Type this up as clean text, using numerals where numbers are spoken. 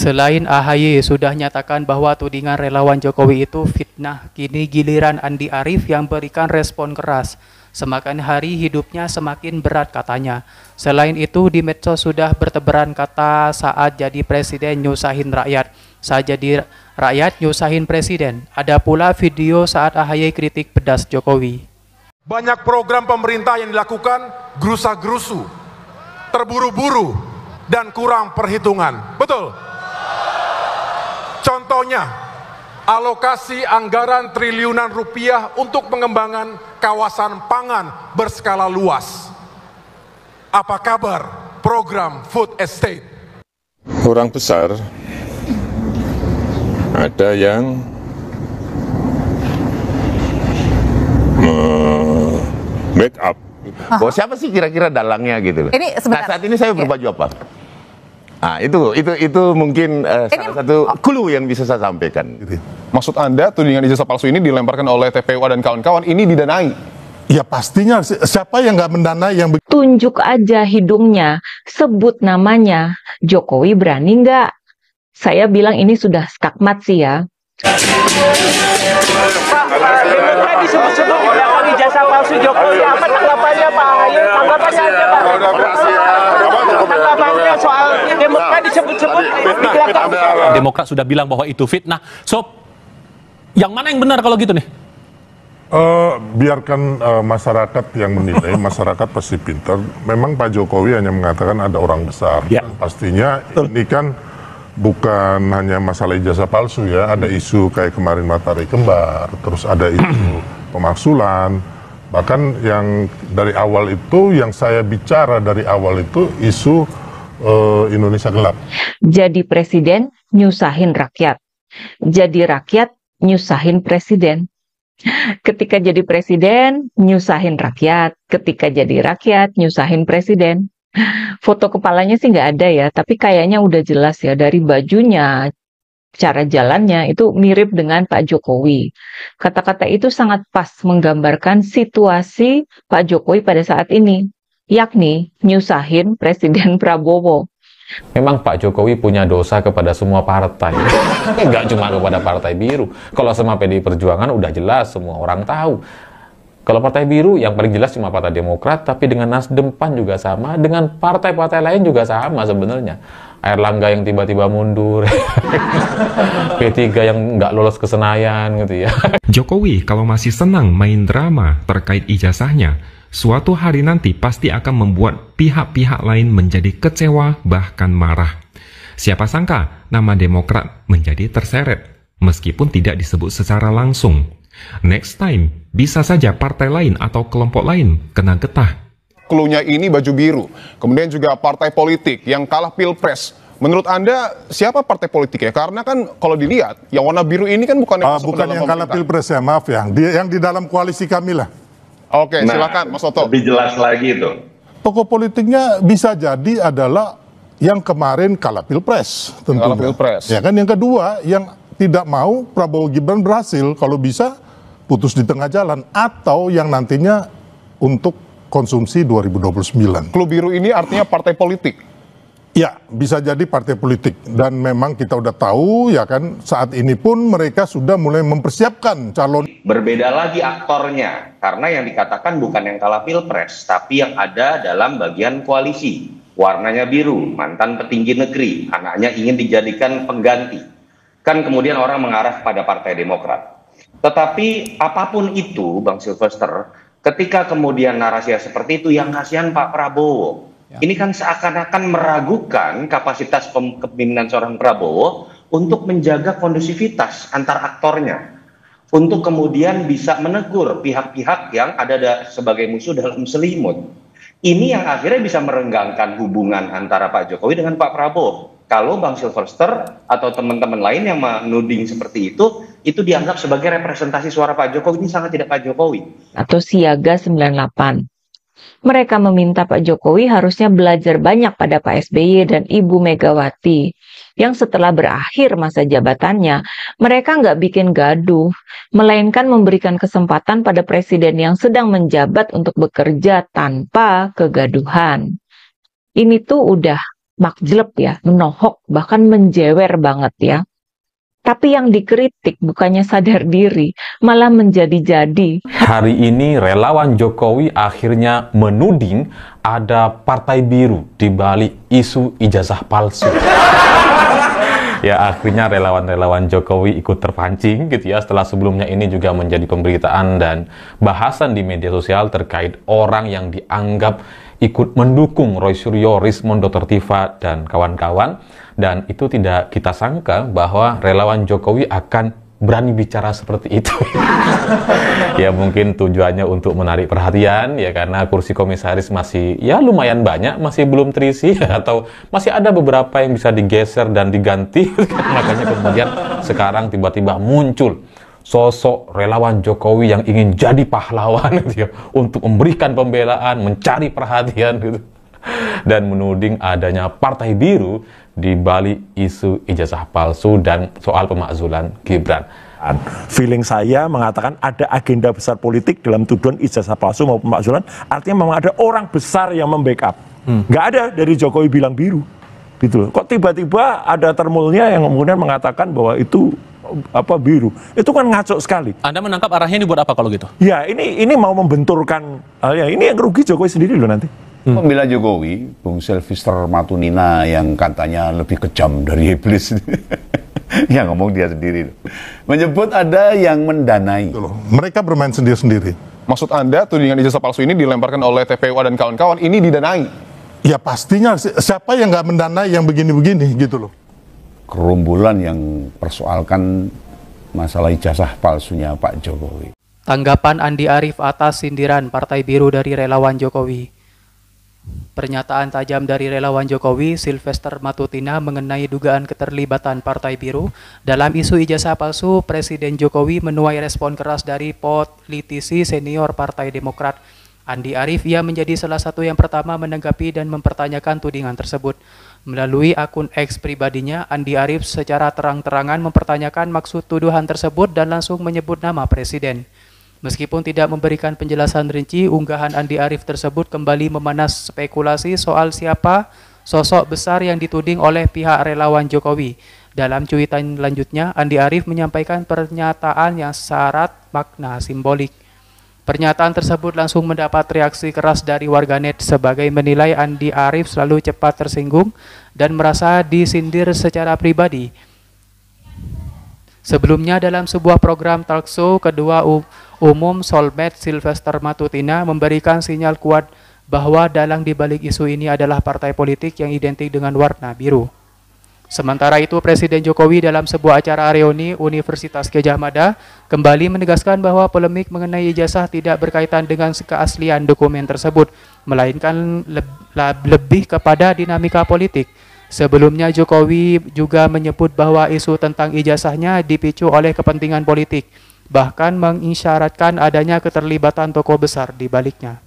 Selain AHY sudah nyatakan bahwa tudingan relawan Jokowi itu fitnah, kini giliran Andi Arief yang berikan respon keras. Semakin hari hidupnya semakin berat katanya. Selain itu di medsos sudah bertebaran kata saat jadi presiden nyusahin rakyat. Saat jadi rakyat nyusahin presiden. Ada pula video saat AHY kritik pedas Jokowi. Banyak program pemerintah yang dilakukan gerusa-gerusu, terburu-buru, dan kurang perhitungan. Betul? Contohnya, alokasi anggaran triliunan rupiah untuk pengembangan kawasan pangan berskala luas. Apa kabar program food estate? Orang besar, ada yang backup. Bahwa siapa sih kira-kira dalangnya gitu loh. Nah, saat ini saya berbaju apa? Nah, itu mungkin salah satu clue yang bisa saya sampaikan. Maksud Anda tudingan ijazah palsu ini dilemparkan oleh TPUA dan kawan-kawan ini didanai? Ya pastinya, siapa yang nggak mendanai yang tunjuk aja hidungnya, sebut namanya. Jokowi berani nggak? Saya bilang ini sudah skakmat sih ya. Demokrat disebut-sebut dilakukan ijazah palsu Jokowi. Apa tanggapannya Pak AHY? Tanggapannya aja Pak. Tanggapannya soal Demokrat disebut-sebut dilakukan. Demokrat sudah bilang bahwa itu fitnah. So, yang mana yang benar kalau gitu nih? biarkan masyarakat yang menilai. Masyarakat pasti pintar. Memang Pak Jokowi hanya mengatakan ada orang besar. Ya. Pastinya ini kan bukan hanya masalah ijazah palsu ya, ada isu kayak kemarin matahari kembar, terus ada isu pemaksulan, bahkan yang dari awal itu, yang saya bicara dari awal itu isu Indonesia gelap. Jadi presiden nyusahin rakyat, jadi rakyat nyusahin presiden. Ketika jadi presiden nyusahin rakyat, ketika jadi rakyat nyusahin presiden. Foto kepalanya sih nggak ada ya, tapi kayaknya udah jelas ya dari bajunya, cara jalannya itu mirip dengan Pak Jokowi. Kata-kata itu sangat pas menggambarkan situasi Pak Jokowi pada saat ini, yakni nyusahin Presiden Prabowo. Memang Pak Jokowi punya dosa kepada semua partai, nggak cuma kepada Partai Biru. Kalau sama PDI Perjuangan udah jelas, semua orang tahu. Kalau Partai Biru yang paling jelas cuma Partai Demokrat, tapi dengan Nasdem, PAN juga sama, dengan partai-partai lain juga sama sebenarnya. Airlangga yang tiba-tiba mundur, P3 yang nggak lolos ke Senayan gitu ya. Jokowi kalau masih senang main drama terkait ijazahnya, suatu hari nanti pasti akan membuat pihak-pihak lain menjadi kecewa bahkan marah. Siapa sangka nama Demokrat menjadi terseret, meskipun tidak disebut secara langsung. Next time, bisa saja partai lain atau kelompok lain kena getah. Klunya ini baju biru, kemudian juga partai politik yang kalah pilpres. Menurut Anda, siapa partai politik ya? Karena kan kalau dilihat, yang warna biru ini kan bukan yang bukan yang kalah pilpres ya, maaf ya. Yang di dalam koalisi kami lah. Oke, silakan Mas Toto. Lebih jelas lagi itu. Tokoh politiknya bisa jadi adalah yang kemarin kalah pilpres, tentunya. Kalah pilpres. Ya kan, yang kedua yang tidak mau Prabowo Gibran berhasil, kalau bisa putus di tengah jalan, atau yang nantinya untuk konsumsi 2029. Klub biru ini artinya partai politik? Ya, bisa jadi partai politik. Dan memang kita udah tahu ya kan, saat ini pun mereka sudah mulai mempersiapkan calon. Berbeda lagi aktornya, karena yang dikatakan bukan yang kalah pilpres, tapi yang ada dalam bagian koalisi. Warnanya biru, mantan petinggi negeri, anaknya ingin dijadikan pengganti. Kan kemudian orang mengarah pada Partai Demokrat. Tetapi apapun itu, Bang Sylvester, ketika kemudian narasinya seperti itu, yang kasihan Pak Prabowo. Ya. Ini kan seakan-akan meragukan kapasitas kepemimpinan seorang Prabowo untuk menjaga kondusivitas antar aktornya. Untuk kemudian bisa menegur pihak-pihak yang ada sebagai musuh dalam selimut. Ini yang akhirnya bisa merenggangkan hubungan antara Pak Jokowi dengan Pak Prabowo. Kalau Bang Sylvester atau teman-teman lain yang menuding seperti itu dianggap sebagai representasi suara Pak Jokowi, ini sangat tidak Pak Jokowi. Atau Siaga 98. Mereka meminta Pak Jokowi harusnya belajar banyak pada Pak SBY dan Ibu Megawati, yang setelah berakhir masa jabatannya, mereka nggak bikin gaduh, melainkan memberikan kesempatan pada presiden yang sedang menjabat untuk bekerja tanpa kegaduhan. Ini tuh udah makjleb ya, menohok, bahkan menjewer banget ya. Tapi yang dikritik bukannya sadar diri, malah menjadi-jadi. Hari ini relawan Jokowi akhirnya menuding ada partai biru di balik isu ijazah palsu. Ya akhirnya relawan-relawan Jokowi ikut terpancing gitu ya, setelah sebelumnya ini juga menjadi pemberitaan dan bahasan di media sosial terkait orang yang dianggap ikut mendukung Roy Suryo, Rismond Dotertiva dan kawan-kawan, dan itu tidak kita sangka bahwa relawan Jokowi akan berani bicara seperti itu. Ya mungkin tujuannya untuk menarik perhatian ya, karena kursi komisaris masih ya lumayan banyak, masih belum terisi atau masih ada beberapa yang bisa digeser dan diganti. Makanya kemudian sekarang tiba-tiba muncul sosok relawan Jokowi yang ingin jadi pahlawan gitu ya, untuk memberikan pembelaan, mencari perhatian gitu, dan menuding adanya partai biru di balik isu ijazah palsu dan soal pemakzulan Gibran. Feeling saya mengatakan ada agenda besar politik dalam tuduhan ijazah palsu maupun pemakzulan, artinya memang ada orang besar yang membackup. Nggak ada dari Jokowi bilang biru, gitu loh. Kok tiba-tiba ada termulnya yang kemudian mengatakan bahwa itu biru? Itu kan ngaco sekali. Anda menangkap arahnya ini buat apa kalau gitu? Ya ini mau membenturkan, ya ini yang rugi Jokowi sendiri loh nanti. Pembela Jokowi, Bung Sylvester Matunina yang katanya lebih kejam dari iblis, yang ngomong dia sendiri, menyebut ada yang mendanai. Mereka bermain sendiri-sendiri. Maksud Anda tudingan ijazah palsu ini dilemparkan oleh TPUA dan kawan-kawan ini didanai? Ya pastinya, siapa yang nggak mendanai yang begini-begini gitu loh. Kerumbulan yang persoalkan masalah ijazah palsunya Pak Jokowi. Tanggapan Andi Arief atas sindiran Partai Biru dari relawan Jokowi. Pernyataan tajam dari relawan Jokowi, Sylvester Matutina, mengenai dugaan keterlibatan Partai Biru dalam isu ijazah palsu Presiden Jokowi menuai respon keras dari politisi senior Partai Demokrat. Andi Arief, ia menjadi salah satu yang pertama menanggapi dan mempertanyakan tudingan tersebut. Melalui akun X pribadinya, Andi Arief secara terang-terangan mempertanyakan maksud tuduhan tersebut dan langsung menyebut nama Presiden. Meskipun tidak memberikan penjelasan rinci, unggahan Andi Arief tersebut kembali memanas spekulasi soal siapa sosok besar yang dituding oleh pihak relawan Jokowi. Dalam cuitan lanjutnya, Andi Arief menyampaikan pernyataan yang syarat makna simbolik. Pernyataan tersebut langsung mendapat reaksi keras dari warganet sebagai menilai Andi Arief selalu cepat tersinggung dan merasa disindir secara pribadi. Sebelumnya dalam sebuah program talkshow, Ketua Umum Solmed Sylvester Matutina memberikan sinyal kuat bahwa dalang dibalik isu ini adalah partai politik yang identik dengan warna biru. Sementara itu, Presiden Jokowi dalam sebuah acara reuni Universitas Gadjah Mada kembali menegaskan bahwa polemik mengenai ijazah tidak berkaitan dengan keaslian dokumen tersebut, melainkan lebih kepada dinamika politik. Sebelumnya, Jokowi juga menyebut bahwa isu tentang ijazahnya dipicu oleh kepentingan politik, bahkan mengisyaratkan adanya keterlibatan tokoh besar di baliknya.